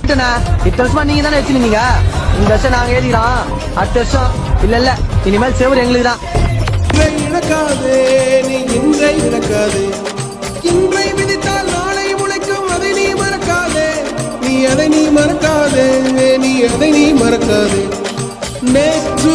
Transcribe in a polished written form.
இத்தனை வருஷமா நீங்க தானே வச்சிருந்தீங்க. இந்த வருஷம் நாங்க ஏறிக்கிறோம். அடுத்த வருஷம் இல்ல இனிமேல் செவரு எங்களுக்கு தான். இழக்காதே நீ இன்றை இழக்காதே. இன்றை விதித்தால் நாளை முளைக்கும். அதை நீ மறக்காதே. நீ அதை நீ மறக்காதே. நீ அதை நீ மறக்காதே. நேற்று